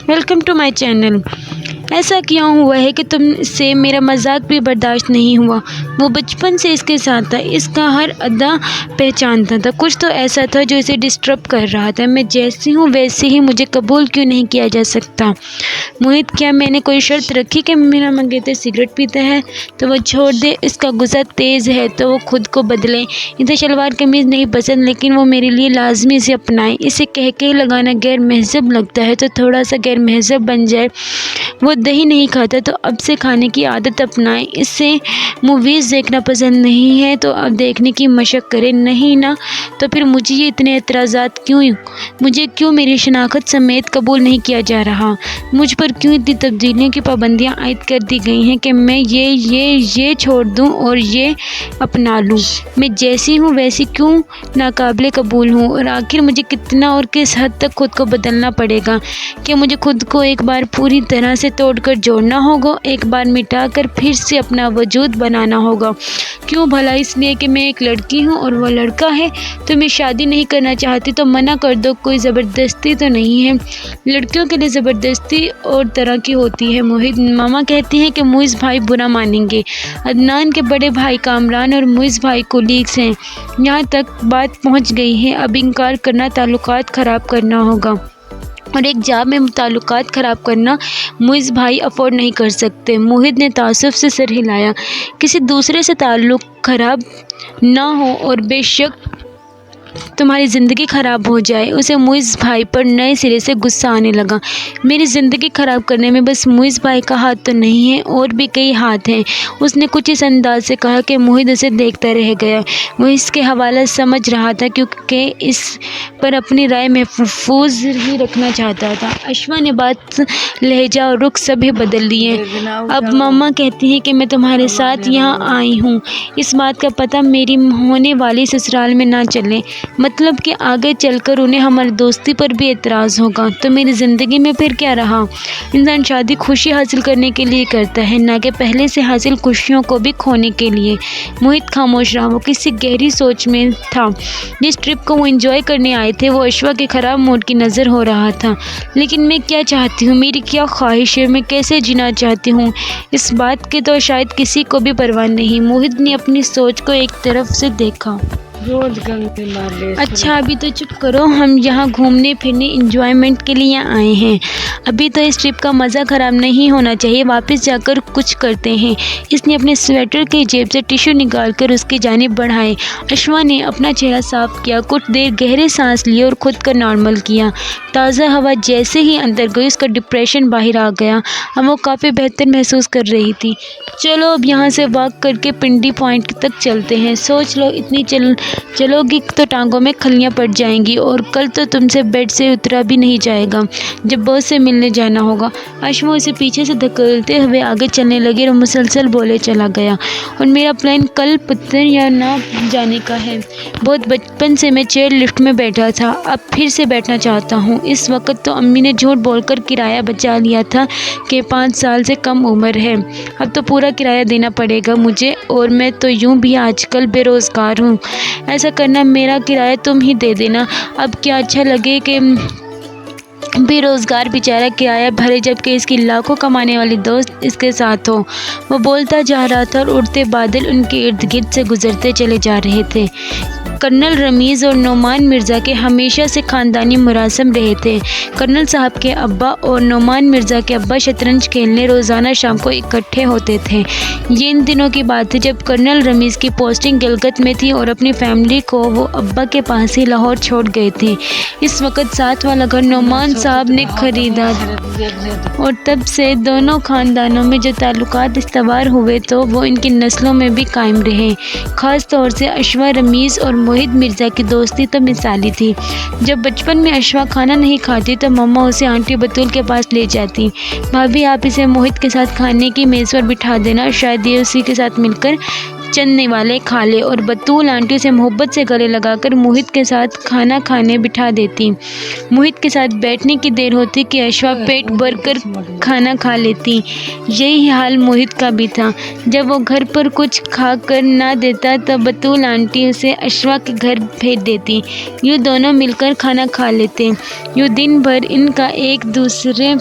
Welcome to my channel. ऐसा क्या हुआ है कि तुम से मेरा मजाक भी बर्दाश्त नहीं हुआ। वो बचपन से इसके साथ था, इसका हर अदा पहचानता था। कुछ तो ऐसा था जो इसे डिस्टर्ब कर रहा था। मैं जैसी हूँ वैसे ही मुझे कबूल क्यों नहीं किया जा सकता। मोहित, क्या मैंने कोई शर्त रखी कि मेरा मंगेतर सिगरेट पीता है तो वो छोड़ दे, इसका गुस्सा तेज़ है तो वो खुद को बदले। इसे शलवार कमीज़ नहीं पसंद लेकिन वो मेरे लिए लाजमी इसे अपनाए। इसे कह के लगाना गैर महजब लगता है तो थोड़ा सा गैर महजब बन जाए। वो दही नहीं खाता तो अब से खाने की आदत अपनाए। इससे मूवीज़ देखना पसंद नहीं है तो अब देखने की मशक करे। नहीं ना, तो फिर मुझे ये इतने एतराज़ात क्यों? मुझे क्यों मेरी शनाख्त समेत कबूल नहीं किया जा रहा? मुझ पर क्यों इतनी तब्दीलियों की पाबंदियाँ आयद कर दी गई हैं कि मैं ये छोड़ दूँ और ये अपना लूँ? मैं जैसी हूँ वैसी क्यों नाकाबिले कबूल हूँ? और आखिर मुझे कितना और किस हद तक खुद को बदलना पड़ेगा? क्या मुझे खुद को एक बार पूरी तरह से तोड़कर जोड़ना होगा, एक बार मिटाकर फिर से अपना वजूद बनाना होगा? क्यों भला? इसलिए कि मैं एक लड़की हूँ और वो लड़का है। तो मैं शादी नहीं करना चाहती तो मना कर दो, कोई ज़बरदस्ती तो नहीं है। लड़कियों के लिए ज़बरदस्ती और तरह की होती है। मोहित, मामा कहती हैं कि मुइज़ भाई बुरा मानेंगे। अदनान के बड़े भाई कामरान और मुइज़ भाई कोलीग्स हैं। यहाँ तक बात पहुँच गई है, अब इनकार करना ताल्लुकात ख़राब करना होगा और एक जॉब में ताल्लुकात ख़राब करना मुइज़ भाई अफोर्ड नहीं कर सकते। मोहित ने तासुफ से सर हिलाया। किसी दूसरे से ताल्लुक़ ख़राब ना हो और बेशक तुम्हारी ज़िंदगी ख़राब हो जाए। उसे मुइज़ भाई पर नए सिरे से गुस्सा आने लगा। मेरी ज़िंदगी ख़राब करने में बस मुइज़ भाई का हाथ तो नहीं है, और भी कई हाथ हैं। उसने कुछ इस अंदाज से कहा कि मोहित उसे देखता रह गया। वो इसके हवाला समझ रहा था क्योंकि इस पर अपनी राय महफूज ही रखना चाहता था। अश्वा ने बात, लहजा और रुख सभी बदल लिए। अब मम्मा कहती हैं कि मैं तुम्हारे साथ यहाँ आई हूँ। इस बात का पता मेरी होने वाली ससुराल में ना चले, मतलब कि आगे चलकर उन्हें हमारी दोस्ती पर भी एतराज़ होगा तो मेरी ज़िंदगी में फिर क्या रहा? इंसान शादी खुशी हासिल करने के लिए करता है, ना कि पहले से हासिल खुशियों को भी खोने के लिए। मोहित खामोश रहा। वो किसी गहरी सोच में था। जिस ट्रिप को वो एंजॉय करने आए थे वो अश्वा के ख़राब मूड की नज़र हो रहा था। लेकिन मैं क्या चाहती हूँ, मेरी क्या ख्वाहिश है, मैं कैसे जीना चाहती हूँ, इस बात की तो शायद किसी को भी परवाह नहीं। मोहित ने अपनी सोच को एक तरफ से देखा। अच्छा, अभी तो चुप करो। हम यहाँ घूमने फिरने इंजॉयमेंट के लिए आए हैं। अभी तो इस ट्रिप का मज़ा ख़राब नहीं होना चाहिए। वापस जाकर कुछ करते हैं। इसने अपने स्वेटर की जेब से टिश्यू निकालकर उसकी जानिब बढ़ाए। अश्वा ने अपना चेहरा साफ किया, कुछ देर गहरे सांस लिए और खुद को नॉर्मल किया। ताज़ा हवा जैसे ही अंदर गई उसका डिप्रेशन बाहर आ गया। अब वो काफ़ी बेहतर महसूस कर रही थी। चलो अब यहाँ से वॉक करके पिंडी पॉइंट तक चलते हैं। सोच लो, इतनी चलोगी तो टांगों में खलियाँ पड़ जाएंगी और कल तो तुमसे बेड से उतरा भी नहीं जाएगा जब बॉस से मिलने जाना होगा। अश्वा उसे पीछे से धकेलते हुए आगे चलने लगे और मुसलसल बोले चला गया। और मेरा प्लान कल पत्थर या ना जाने का है। बहुत बचपन से मैं चेयर लिफ्ट में बैठा था, अब फिर से बैठना चाहता हूँ। इस वक्त तो अम्मी ने झूठ बोलकर किराया बचा लिया था कि 5 साल से कम उम्र है। अब तो पूरा किराया देना पड़ेगा मुझे, और मैं तो यूँ भी आजकल बेरोज़गार हूँ। ऐसा करना, मेरा किराया तुम ही दे देना। अब क्या अच्छा लगे कि बेरोज़गार बेचारा किराया भरे जबकि इसकी लाखों कमाने वाली दोस्त इसके साथ हो। वो बोलता जा रहा था और उड़ते बादल उनके इर्द गिर्द से गुजरते चले जा रहे थे। कर्नल रमीज़ और नोमान मिर्ज़ा के हमेशा से ख़ानदानी मुरासम रहे थे। कर्नल साहब के अब्बा और नोमान मिर्ज़ा के अब्बा शतरंज खेलने रोज़ाना शाम को इकट्ठे होते थे। ये इन दिनों की बात है जब कर्नल रमीज़ की पोस्टिंग गिलगित में थी और अपनी फैमिली को वो अब्बा के पास ही लाहौर छोड़ गए थे। इस वक्त साथ वाला घर नोमान साहब ने ख़रीदा और तब से दोनों ख़ानदानों में जो ताल्लुकात इस्तवार हुए तो वो इनकी नस्लों में भी कायम रहे। ख़ास तौर से अश्वा रमीज़ और मोहित मिर्ज़ा की दोस्ती तो मिसाली थी। जब बचपन में अश्वा खाना नहीं खाती तो मम्मा उसे आंटी बतूल के पास ले जाती। भाभी, आप इसे मोहित के साथ खाने की मेज़ पर बिठा देना, शायद ये उसी के साथ मिलकर चंद वाले खा ले। और बतूल आंटी से मोहब्बत से गले लगाकर मोहित के साथ खाना खाने बिठा देती। मोहित के साथ बैठने की देर होती कि अश्वा पेट भर कर खाना खा लेती। यही हाल मोहित का भी था। जब वो घर पर कुछ खा कर ना देता तब बतूल आंटी उसे अश्वा के घर भेज देती। यूँ दोनों मिलकर खाना खा लेते। यूँ दिन भर इनका एक दूसरे